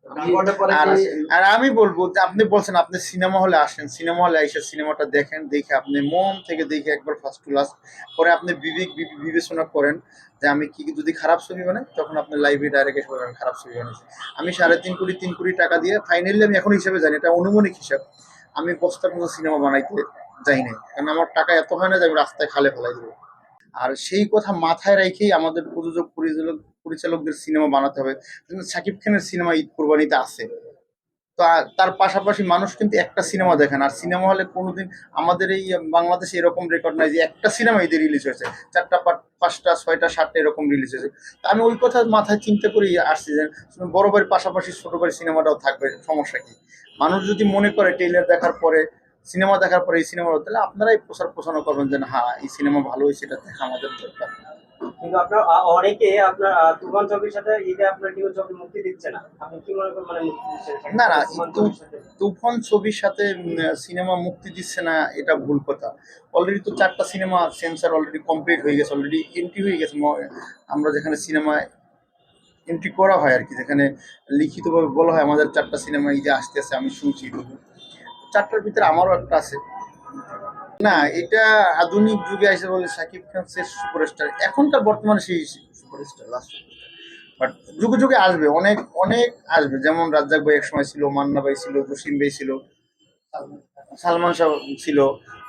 আর আর আমি বলবো যে আপনি বলছেন আপনি সিনেমা হলে আসেন, সিনেমা হলে এসে সিনেমাটা দেখেন, দেখে আপনি মন থেকে দেখে একবার ফার্স্ট টু লাস্ট পরে আপনি বিবেচনা করেন যে আমি কি কি যদি খারাপ ছবি বানাই তখন আপনি লাইভে ডাইরেক্ট এসে বলবেন খারাপ ছবি বানাইছি। আমি 3.5 কোটি টাকা দিয়ে ফাইনালি আমি এখন হিসাবে জানি, এটা অনুমানিক হিসাব, আমি বস্তার মতো সিনেমা বানাইতে যাই নাই, কারণ আমার টাকা এত হয় না যে আমি রাস্তায় খালে ফেলাই দেবো। আর সেই কথা মাথায় রেখেই আমাদের প্রযোজক পরিচালকদের সিনেমা বানাতে হবে। শাকিব খানের সিনেমা ঈদ কোরবানিতে আছে, তো তার পাশাপাশি মানুষ কিন্তু একটা সিনেমা দেখে না। আর সিনেমা হলে কোনোদিন আমাদের এই বাংলাদেশে এরকম রেকর্ড নাই যে একটা সিনেমা ঈদে রিলিজ হয়েছে, 4টা 5টা 6টা 7টা এরকম রিলিজ হয়েছে। তো আমি ওই কথা মাথায় চিন্তা করেই আসছি যে বড় বাড়ির পাশাপাশি ছোট বাড়ির সিনেমাটাও থাকবে, সমস্যা কি? মানুষ যদি মনে করে ট্রেইলার দেখার পরে, সিনেমা দেখার পরে এই সিনেমা, তাহলে আপনারাই প্রচার প্রচারণা করবেন যে না, হ্যাঁ এই সিনেমা ভালো হয়েছে, এটা দেখা আমাদের দরকার। কিন্তু আপনার অনেকে আপনার তুফান ছবির সাথে ঈদে আপনার নিউ ছবি মুক্তি দিচ্ছে না, আপনি কি মনে করেন মানে মুক্তি দিচ্ছে না না, না, তুফান ছবির সাথে? তুফান ছবির সাথে সিনেমা মুক্তি দিচ্ছে না, এটা ভুল কথা। অলরেডি তো 4টা সিনেমা সেন্সার অলরেডি কমপ্লিট হয়ে গেছে, অলরেডি এন্ট্রি হয়ে গেছে। আমরা যেখানে সিনেমায় এন্ট্রি করা হয় আর কি, যেখানে লিখিতভাবে বলা হয় আমাদের 4টা সিনেমা এই যে আসতেছে, আমি শুনছি। 4টার ভিতরে আমারও একটা আছে। না, এটা আধুনিক যুগে এসে বলে শাকিব খান শেষ সুপারস্টার, এখনকার বর্তমানে সেই সুপারস্টার, লাস্ট। বাট যুগে যুগে আসবে, অনেক অনেক আসবে, যেমন রাজ্জাক ভাই এক সময় ছিল, মান্না ভাই ছিল, জসিম ভাই ছিল, সালমান শাহ ছিল।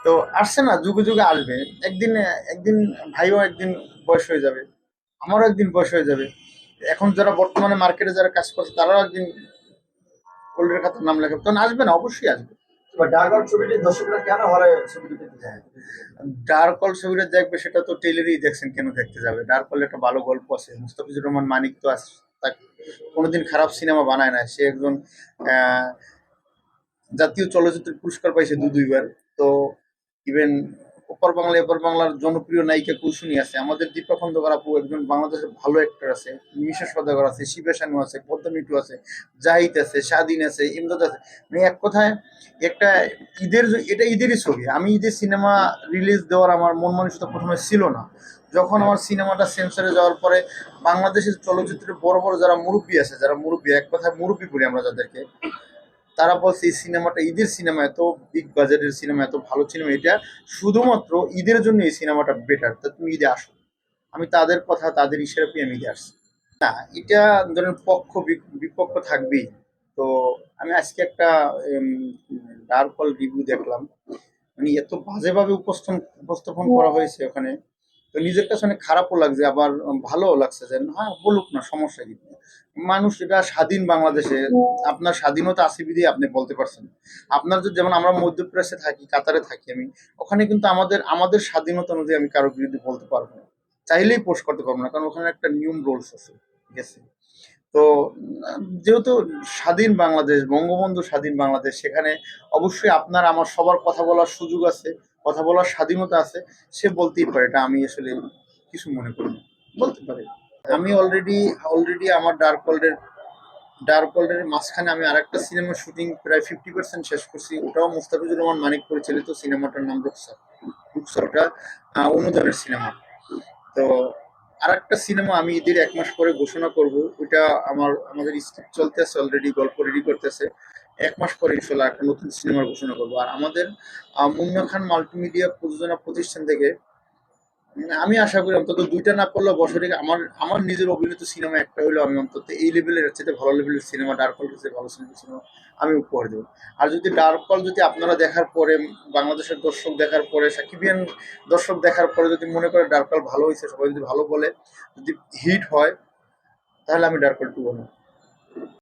তো আসছে না, যুগে যুগে আসবে। একদিন একদিন ভাইও একদিন বয়স হয়ে যাবে, আমারও একদিন বয়স হয়ে যাবে। এখন যারা বর্তমানে মার্কেটে যারা কাজ করছে তারাও একদিন গোল্ডের খাতার নাম লেখাবে, তখন আসবে না, অবশ্যই আসবে। ডার্ক আউট ছবিটি দর্শকরা কেন হলে ছবিটি দেখতে যায়? ডার্ক হল ছবিটা দেখবে সেটা তো টেইলারেই দেখছেন, কেন দেখতে যাবে? ডার্ক হলে একটা ভালো গল্প আছে, মুস্তাফিজুর রহমান মানিক তো কোনোদিন খারাপ সিনেমা বানায় না, সে একজন আহ, জাতীয় চলচ্চিত্র পুরস্কার পাইছে দুইবার। তো ইভেন ওপার বাংলার জনপ্রিয় নায়িকা কুলসুনি আছে, আমাদের দীপা খন্দকার আপু একজন বাংলাদেশের ভালো অ্যাক্টর আছে, মিশা সদাগর আছে, শিবা শানু আছে, পদ্মা মিটু আছে, জাহিদ আছে, স্বাধীন আছে, ইমদাদ আছে। মানে এক কথায় একটা এটা ঈদেরই ছবি। আমি ঈদের সিনেমা রিলিজ দেওয়ার আমার মন মানসিকতা প্রথমে ছিল না। যখন আমার সিনেমাটা সেন্সরে যাওয়ার পরে বাংলাদেশের চলচ্চিত্রের বড় বড় যারা মুরব্বী আছে, যারা মুরব্বী, এক কথায় মুরব্বী বলি আমরা যাদেরকে, তারা বলছে এই সিনেমাটা ঈদের সিনেমা, এত বিগ বাজেটের সিনেমা, এত ভালো সিনেমা, এটা শুধুমাত্র ঈদের জন্য এই সিনেমাটা বেটার, তা তুমি ঈদে আসো। আমি তাদের কথা, তাদের ইশারা পেয়ে আমি ঈদে আসছি। না, এটা ধরেন বিপক্ষ থাকবেই। তো আমি আজকে একটা ডার্ক হল রিভিউ দেখলাম, মানে এত বাজেভাবে উপস্থাপন করা হয়েছে ওখানে। তো নিজের কাছে অনেক খারাপও লাগছে, আবার ভালোও লাগছে যে হ্যাঁ বলুক না, সমস্যা কি? মানুষ, এটা স্বাধীন বাংলাদেশে, আপনার স্বাধীনতা আছে বিধেই আপনি বলতে পারছেন। আপনার যদি, যেমন আমরা মধ্যপ্রাচ্যে থাকি, কাতারে থাকি আমি, ওখানে কিন্তু আমাদের আমাদের স্বাধীনতা অনুযায়ী আমি কারোর বিরুদ্ধে বলতে পারবো না, চাইলেই পোস্ট করতে পারবো না, কারণ ওখানে একটা নিয়ম রুলস আছে, ঠিক আছে? তো যেহেতু স্বাধীন বাংলাদেশ, বঙ্গবন্ধু স্বাধীন বাংলাদেশ, সেখানে অবশ্যই আপনার আমার সবার কথা বলার সুযোগ আছে, কথা বলার স্বাধীনতা আছে। সে বলতেই পারে, এটা আমি আসলে কিছু মনে করি না, বলতে পারে। আমি অলরেডি অলরেডি আমার ডার্ক ওয়ার্ল্ডের মাঝখানে আমি আরেকটা সিনেমার শুটিং প্রায় 50% শেষ করছি, ওটাও মুস্তাফিজুর রহমান মানিক পরিচালিত, সিনেমাটার নাম রুকসার। রুকসার ওটা অনুদানের সিনেমা। তো আরেকটা সিনেমা আমি ঈদের 1 মাস পরে ঘোষণা করব, ওইটা আমাদের স্ক্রিপ্ট চলতে আছে, অলরেডি গল্প রেডি করতেছে। 1 মাস পরে ইনশাল্লাহ একটা নতুন সিনেমার ঘোষণা করবো। আর আমাদের মুন্না খান মাল্টিমিডিয়া প্রযোজনা প্রতিষ্ঠান থেকে আমি আশা করি অন্তত 2টা না করলেও বছরে আমার আমার নিজের অভিনীত সিনেমা একটা হলেও আমি অন্তত এই লেভেলের চেয়ে ভালো লেভেলের সিনেমা, ডার্ক হল চেয়ে ভালো সিনেমা আমি উপহার দেবো। আর যদি ডার্ক হল যদি আপনারা দেখার পরে, বাংলাদেশের দর্শক দেখার পরে, সাকিবিয়ান দর্শক দেখার পরে যদি মনে করে ডার্ক হল ভালো হয়েছে, সবাই যদি ভালো বলে, যদি হিট হয়, তাহলে আমি ডার্ক হল 2 বানাবো।